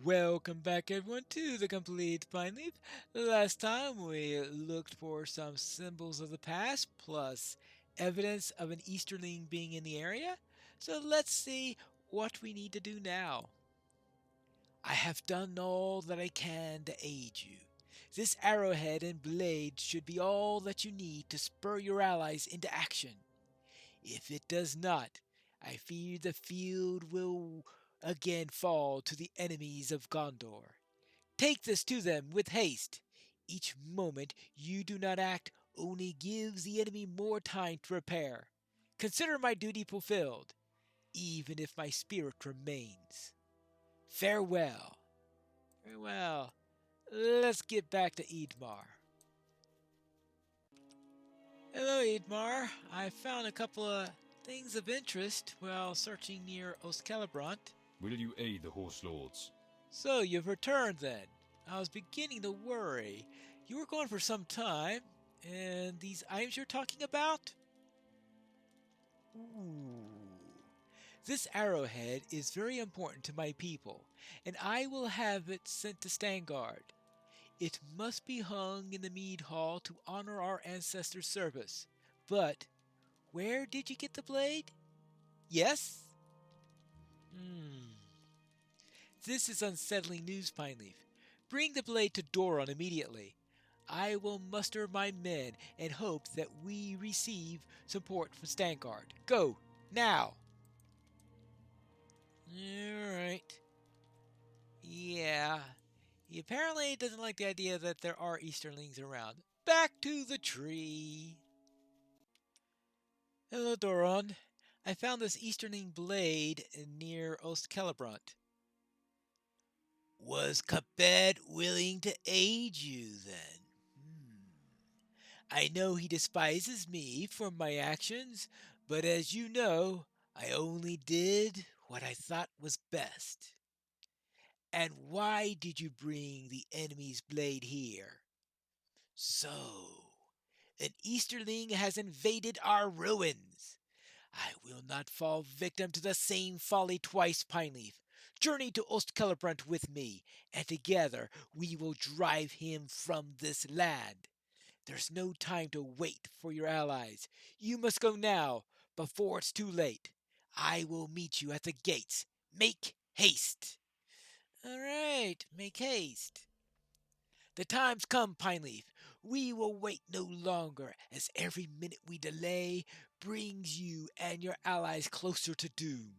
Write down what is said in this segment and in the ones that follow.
Welcome back everyone to the Complete Pineleaf. Last time we looked for some symbols of the past plus evidence of an Easterling being in the area. So let's see what we need to do now. I have done all that I can to aid you. This arrowhead and blade should be all that you need to spur your allies into action. If it does not, I fear the field will again fall to the enemies of Gondor. Take this to them with haste. Each moment you do not act only gives the enemy more time to prepare. Consider my duty fulfilled, even if my spirit remains. Farewell. Farewell. Let's get back to Eadmar. Hello, Eadmar. I found a couple of things of interest while searching near Oscalabrant. Will you aid the horse lords? So you've returned then. I was beginning to worry. You were gone for some time, and these items you're talking about? Ooh. This arrowhead is very important to my people, and I will have it sent to Stangard. It must be hung in the mead hall to honor our ancestors' service. But where did you get the blade? Yes? This is unsettling news, Pineleaf. Bring the blade to Doron immediately. I will muster my men and hope that we receive support from Stangard. Go, now! Alright. Yeah. He apparently doesn't like the idea that there are Easterlings around. Back to the tree! Hello, Doron. I found this Easterling blade near Ostcelebrant. Was Capet willing to aid you then? I know he despises me for my actions, but as you know, I only did what I thought was best. And why did you bring the enemy's blade here? So, an Easterling has invaded our ruins. I will not fall victim to the same folly twice, Pineleaf. Journey to Ostcelebrant with me, and together we will drive him from this land. There's no time to wait for your allies. You must go now, before it's too late. I will meet you at the gates. Make haste. All right, make haste. The time's come, Pineleaf. We will wait no longer, as every minute we delay brings you and your allies closer to doom.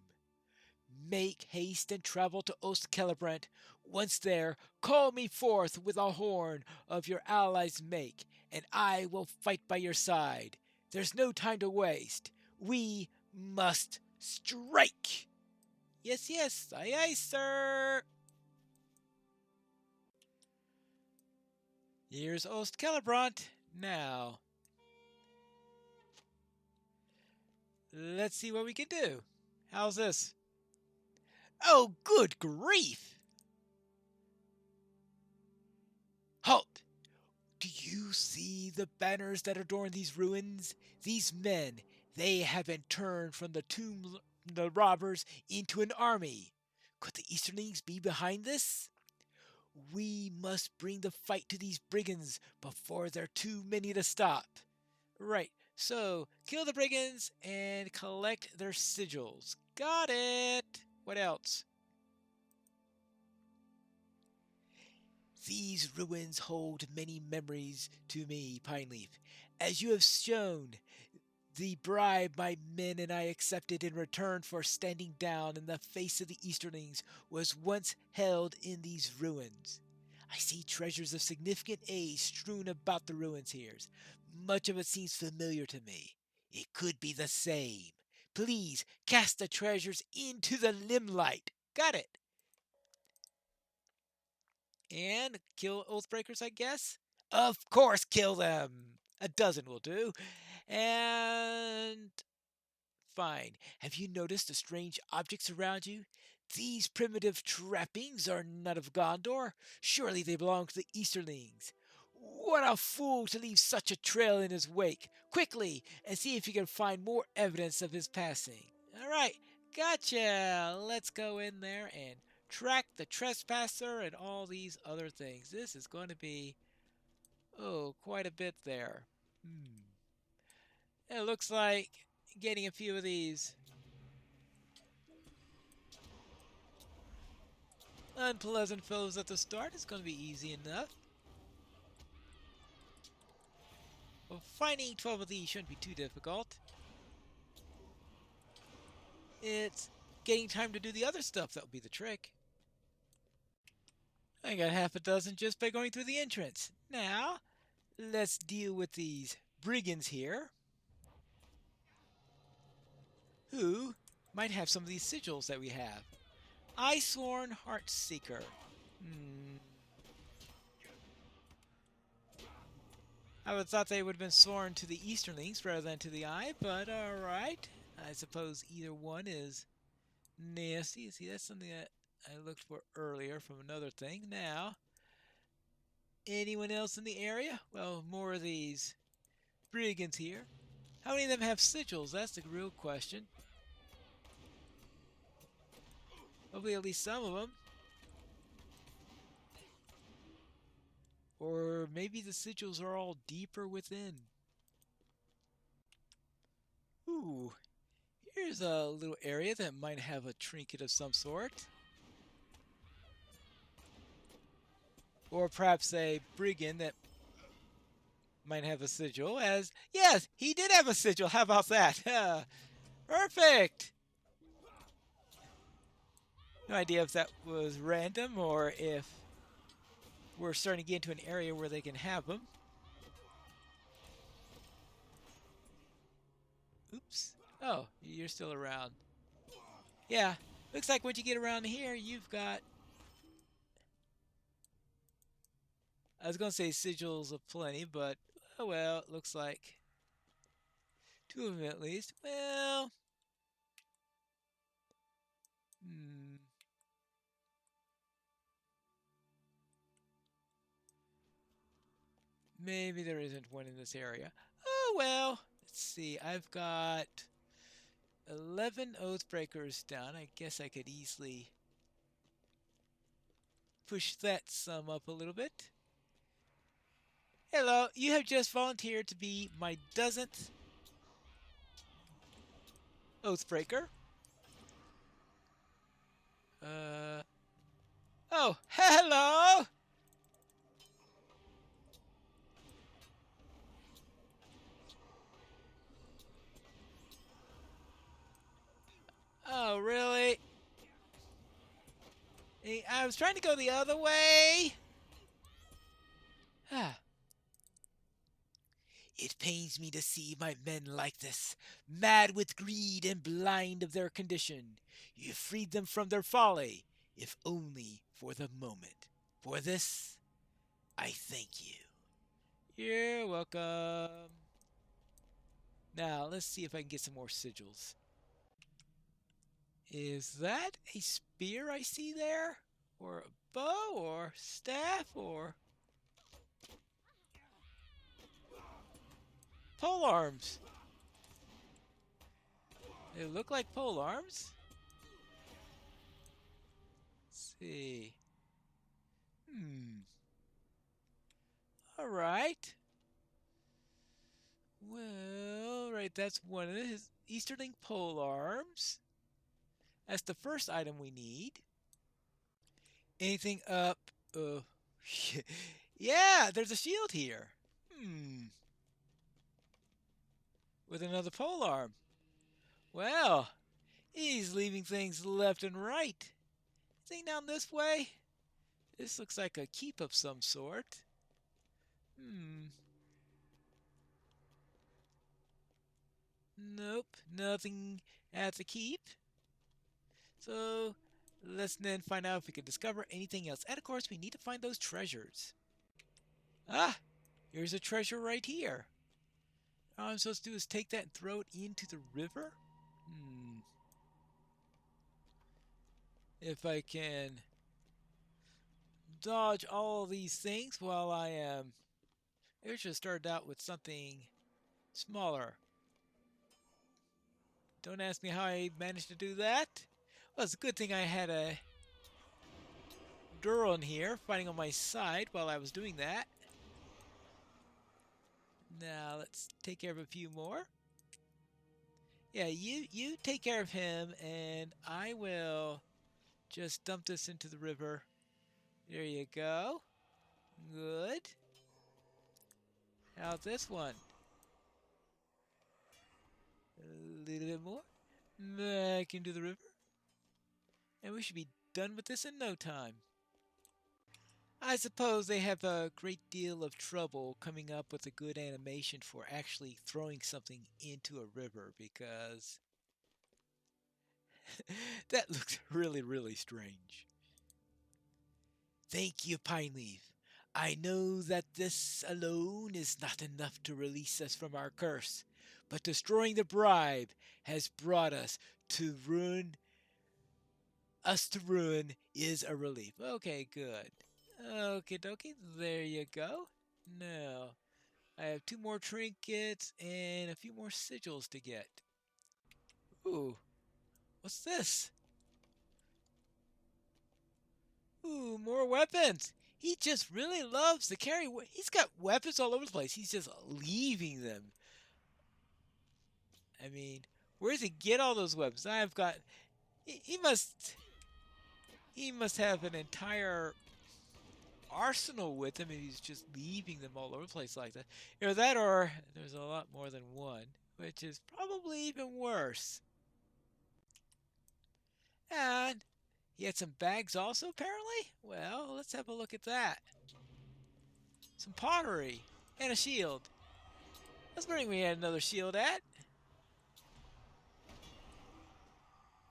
Make haste and travel to Ostcelebrant. Once there, call me forth with a horn of your allies' make, and I will fight by your side. There's no time to waste. We must strike. Yes, yes, aye, aye, sir. Here's Ostcelebrant. Now, let's see what we can do. How's this? Oh, good grief! Halt! Do you see the banners that adorn these ruins? These men, they have been turned from the robbers into an army. Could the Easterlings be behind this? We must bring the fight to these brigands before there are too many to stop. Right, so kill the brigands and collect their sigils. Got it! What else? These ruins hold many memories to me, Pineleaf. As you have shown, the bribe my men and I accepted in return for standing down in the face of the Easterlings was once held in these ruins. I see treasures of significant age strewn about the ruins here. Much of it seems familiar to me. It could be the same. Please cast the treasures into the limelight. Got it. And kill Oathbreakers, I guess? Of course, kill them! A dozen will do. And fine. Have you noticed the strange objects around you? These primitive trappings are not of Gondor. Surely they belong to the Easterlings. What a fool to leave such a trail in his wake. Quickly, and see if you can find more evidence of his passing. All right, gotcha. Let's go in there and track the trespasser and all these other things. This is going to be, oh, quite a bit there. It looks like getting a few of these unpleasant foes at the start is going to be easy enough. Well, finding 12 of these shouldn't be too difficult. It's getting time to do the other stuff that will be the trick. I got half a dozen just by going through the entrance. Now, let's deal with these brigands here, who might have some of these sigils that we have. Eye-sworn Heartseeker. I would have thought they would have been sworn to the Easterlings rather than to the Eye, but alright. I suppose either one is nasty. See, that's something that I looked for earlier from another thing. Now, anyone else in the area? Well, more of these brigands here. How many of them have sigils? That's the real question. Hopefully at least some of them. Or maybe the sigils are all deeper within. Ooh, here's a little area that might have a trinket of some sort. Or perhaps a brigand that might have a sigil as... Yes, he did have a sigil. How about that? Perfect! No idea if that was random or if we're starting to get into an area where they can have them. Oops. Oh, you're still around. Yeah, looks like once you get around here, you've got... I was going to say sigils of plenty, but, oh well, it looks like 2 of them at least. Well... Maybe there isn't one in this area. Oh well, let's see. I've got 11 Oathbreakers down. I guess I could easily push that sum up a little bit. Hello, you have just volunteered to be my dozenth Oathbreaker. Oh, hello! Oh, really? I was trying to go the other way. It pains me to see my men like this, mad with greed and blind of their condition. You freed them from their folly, if only for the moment. For this, I thank you. You're welcome. Now, let's see if I can get some more sigils. Is that a spear I see there? Or a bow? Or staff? Or pole arms? They look like pole arms. Let's see. Alright. Well, right, that's one of his Easterling pole arms. That's the first item we need. Anything up? Yeah, there's a shield here. With another pole arm. Well, he's leaving things left and right. Anything down this way? This looks like a keep of some sort. Nope, nothing at the keep. So let's then find out if we can discover anything else. And of course, we need to find those treasures. Ah, here's a treasure right here. All I'm supposed to do is take that and throw it into the river? If I can dodge all these things while I am... Maybe I should have started out with something smaller. Don't ask me how I managed to do that. Well, it's a good thing I had a Duron here fighting on my side while I was doing that. Now let's take care of a few more. Yeah, you take care of him, and I will just dump this into the river. There you go. Good. How's this one? A little bit more. Back into the river. And we should be done with this in no time. I suppose they have a great deal of trouble coming up with a good animation for actually throwing something into a river because that looks really, really strange. Thank you, Pineleaf. I know that this alone is not enough to release us from our curse, but destroying the bribe has brought to ruin. Us to ruin is a relief. Okay, good. Okie dokie, there you go. Now, I have 2 more trinkets and a few more sigils to get. Ooh, what's this? Ooh, more weapons. He just really loves to carry. He's got weapons all over the place. He's just leaving them. I mean, where does he get all those weapons? I've got. He must. He must have an entire arsenal with him, and he's just leaving them all over the place like that. Either that, or there's a lot more than one, which is probably even worse. And he had some bags also, apparently? Well, let's have a look at that. Some pottery and a shield. Let's bring me another shield at.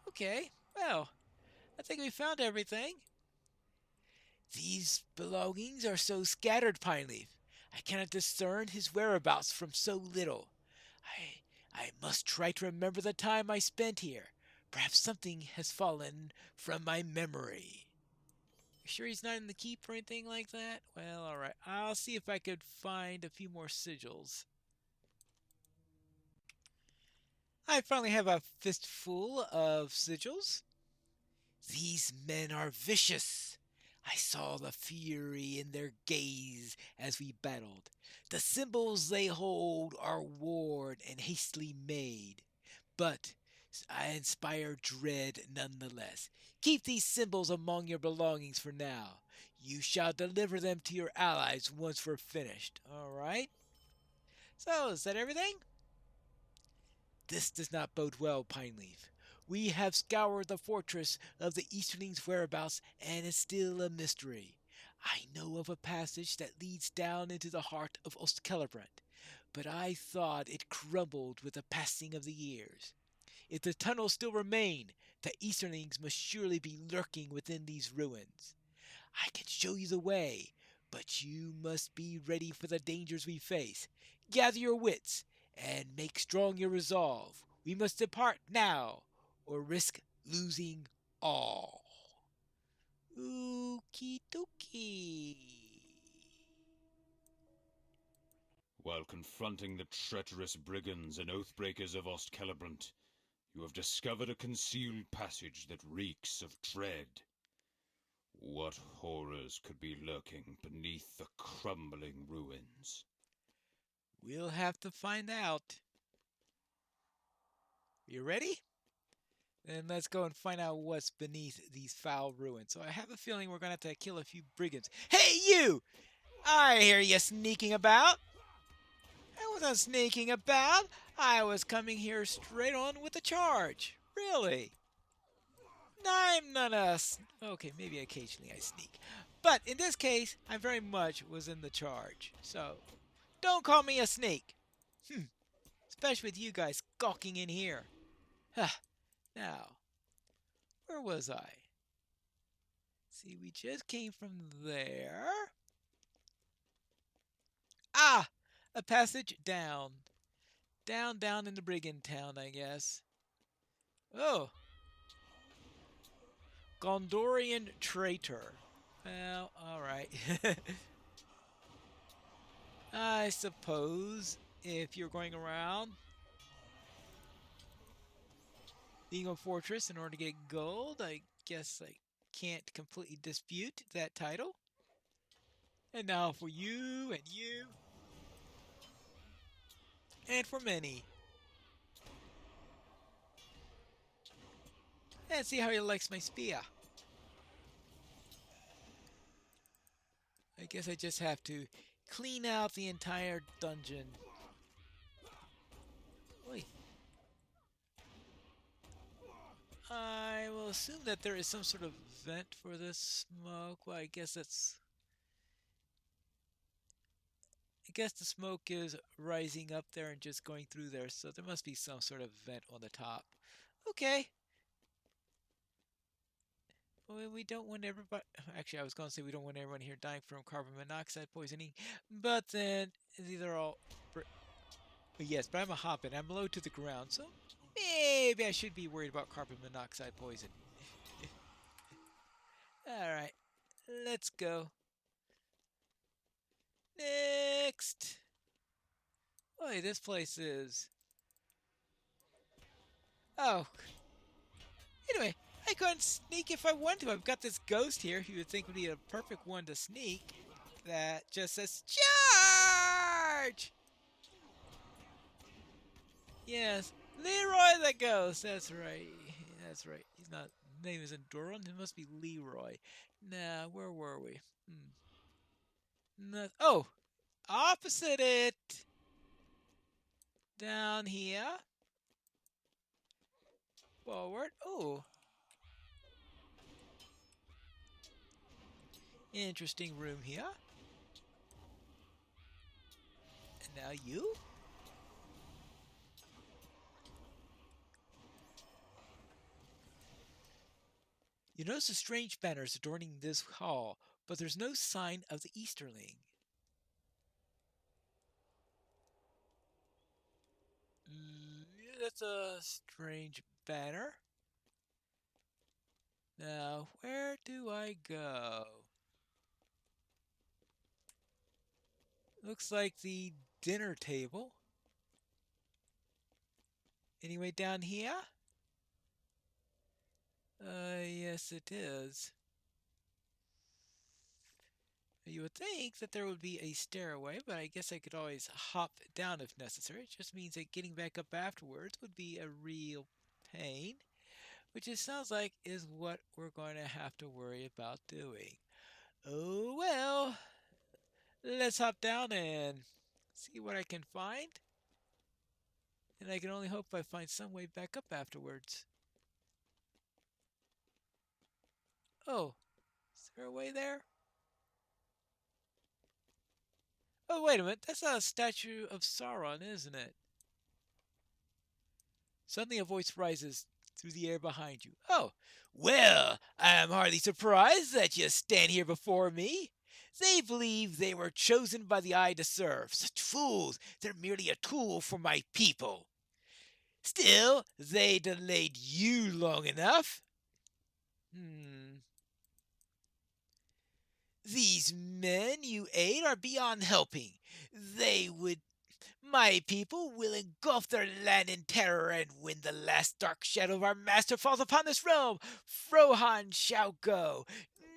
Okay, well, I think we found everything. These belongings are so scattered, Pineleaf. I cannot discern his whereabouts from so little. I must try to remember the time I spent here. Perhaps something has fallen from my memory. You sure he's not in the keep or anything like that? Well, alright. I'll see if I could find a few more sigils. I finally have a fistful of sigils. These men are vicious. I saw the fury in their gaze as we battled. The symbols they hold are worn and hastily made, but I inspire dread nonetheless. Keep these symbols among your belongings for now. You shall deliver them to your allies once we're finished. All right? So, is that everything? This does not bode well, Pineleaf. We have scoured the fortress of the Easterling's whereabouts, and it's still a mystery. I know of a passage that leads down into the heart of Ostkelebrand, but I thought it crumbled with the passing of the years. If the tunnels still remain, the Easterlings must surely be lurking within these ruins. I can show you the way, but you must be ready for the dangers we face. Gather your wits and make strong your resolve. We must depart now, or risk losing all. Okie dokie. While confronting the treacherous brigands and oathbreakers of Ostkelebrand, you have discovered a concealed passage that reeks of dread. What horrors could be lurking beneath the crumbling ruins? We'll have to find out. You ready? Then let's go and find out what's beneath these foul ruins. So I have a feeling we're going to have to kill a few brigands. Hey, you! I hear you sneaking about. I wasn't sneaking about. I was coming here straight on with a charge. Really? I'm not a... Okay, maybe occasionally I sneak. But in this case, I very much was in the charge. So, don't call me a sneak. Especially with you guys gawking in here. Now, where was I? See, we just came from there. Ah! A passage down. Down in the brigand town, I guess. Oh. Gondorian traitor. Well, alright. I suppose if you're going around being a fortress in order to get gold, I guess I can't completely dispute that title. And now for you and you and for many. And see how he likes my spear. I guess I just have to clean out the entire dungeon. Wait. I will assume that there is some sort of vent for this smoke. Well, I guess that's... I guess the smoke is rising up there and just going through there, so there must be some sort of vent on the top. Okay. Well, we don't want everybody... Actually, I was going to say we don't want everyone here dying from carbon monoxide poisoning, but then these are all... Yes, but I'm a hobbit. I'm low to the ground, so maybe I should be worried about carbon monoxide poison. Alright, let's go. Next! Boy, this place is... Oh. Anyway, I couldn't sneak if I wanted to. I've got this ghost here who you would think would be a perfect one to sneak. That just says, charge! Yes, Leroy the ghost. That's right. That's right. He's not... His name isn't Doran. It must be Leroy. Now, where were we? Not, oh! Opposite it! Down here. Forward. Oh. Interesting room here. And now you? You notice the strange banners adorning this hall, but there's no sign of the Easterling. Yeah, that's a strange banner. Now, where do I go? Looks like the dinner table. Anyway, down here? Yes it is. You would think that there would be a stairway, but I guess I could always hop down if necessary. It just means that getting back up afterwards would be a real pain, which it sounds like is what we're going to have to worry about doing. Oh well, let's hop down and see what I can find. And I can only hope I find some way back up afterwards. Oh, is there a way there? Oh, wait a minute. That's a statue of Sauron, isn't it? Suddenly a voice rises through the air behind you. Oh, well, I'm hardly surprised that you stand here before me. They believe they were chosen by the eye to serve. Such fools! They're merely a tool for my people. Still, they delayed you long enough. These men you aid are beyond helping. They would My people will engulf their land in terror, and when the last dark shadow of our master falls upon this realm, Frohan shall go.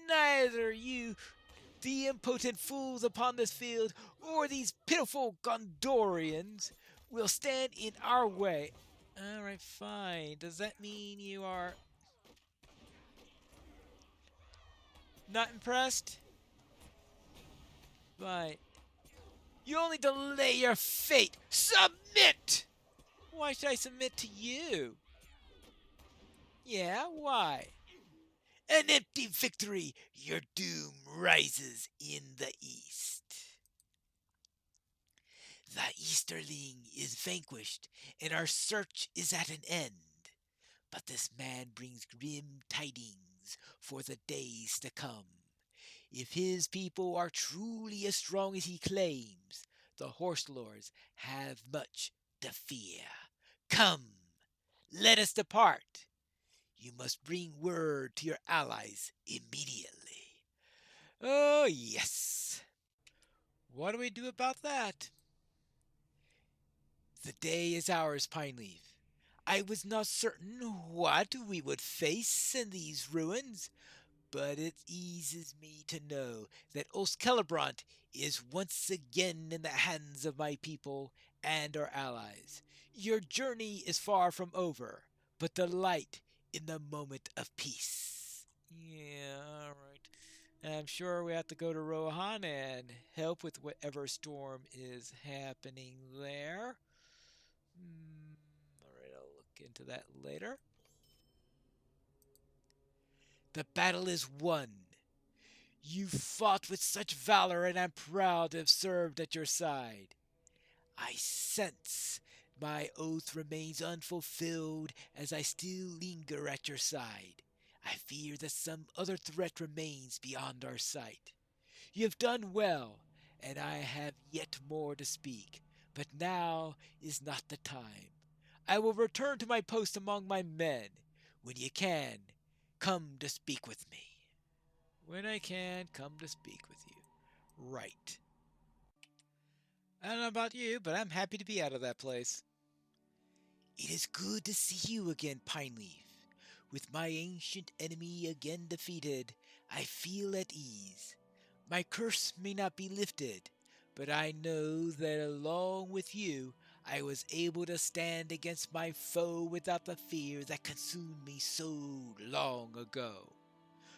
Neither you, the impotent fools upon this field, or these pitiful Gondorians will stand in our way. Alright, fine. Does that mean you are not impressed? Fine. You only delay your fate. Submit! Why should I submit to you? Yeah, why? An empty victory. Your doom rises in the east. The Easterling is vanquished, and our search is at an end. But this man brings grim tidings for the days to come. If his people are truly as strong as he claims, the Horse Lords have much to fear. Come, let us depart. You must bring word to your allies immediately. Oh, yes. What do we do about that? The day is ours, Pineleaf. I was not certain what we would face in these ruins, but it eases me to know that Ostkelebrant is once again in the hands of my people and our allies. Your journey is far from over, but the light in the moment of peace. Yeah, alright. I'm sure we have to go to Rohan and help with whatever storm is happening there. Alright, I'll look into that later. The battle is won. You fought with such valor, and I'm proud to have served at your side. I sense my oath remains unfulfilled as I still linger at your side. I fear that some other threat remains beyond our sight. You have done well, and I have yet more to speak, but now is not the time. I will return to my post among my men. When you can, come to speak with me. When I can, come to speak with you. Right. I don't know about you, but I'm happy to be out of that place. It is good to see you again, Pineleaf. With my ancient enemy again defeated, I feel at ease. My curse may not be lifted, but I know that along with you, I was able to stand against my foe without the fear that consumed me so long ago.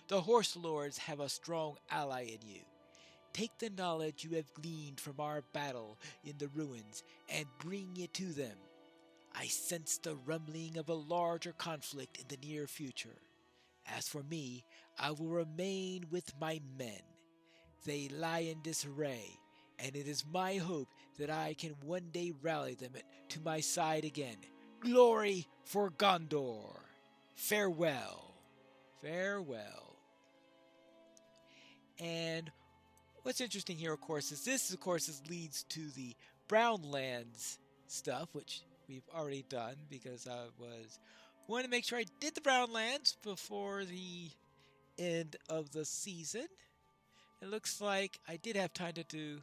The Horse Lords have a strong ally in you. Take the knowledge you have gleaned from our battle in the ruins and bring it to them. I sense the rumbling of a larger conflict in the near future. As for me, I will remain with my men. They lie in disarray, and it is my hope that I can one day rally them to my side again. Glory for Gondor! Farewell. Farewell. And what's interesting here, of course, is this, of course, leads to the Brownlands stuff, which we've already done because I was wanting to make sure I did the Brownlands before the end of the season. It looks like I did have time to do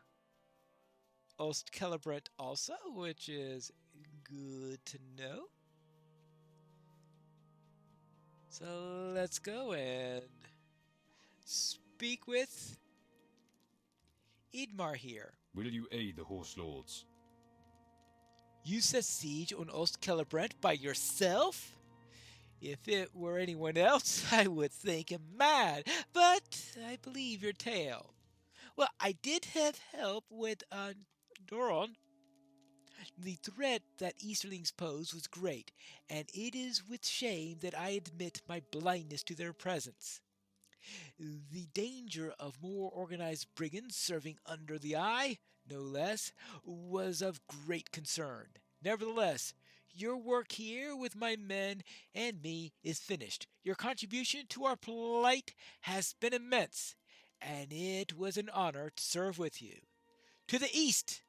Ostkelebrant also, which is good to know. So let's go and speak with Idmar here. Will you aid the Horse Lords? You set siege on Ostkelebrant by yourself? If it were anyone else, I would think him mad, but I believe your tale. Well, I did have help with Doron. The threat that Easterlings pose was great, and it is with shame that I admit my blindness to their presence. The danger of more organized brigands serving under the eye, no less, was of great concern. Nevertheless, your work here with my men and me is finished. Your contribution to our plight has been immense, and it was an honor to serve with you. To the east,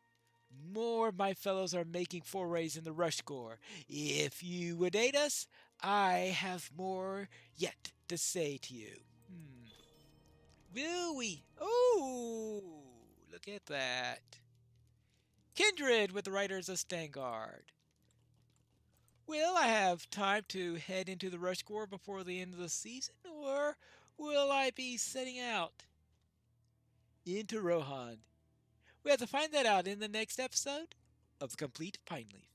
more of my fellows are making forays in the Rushgore. If you would aid us, I have more yet to say to you. Will we? Oh, look at that. Kindred with the Riders of Stangard. Will I have time to head into the Rushgore before the end of the season, or will I be setting out into Rohan? We have to find that out in the next episode of The Complete Pineleaf.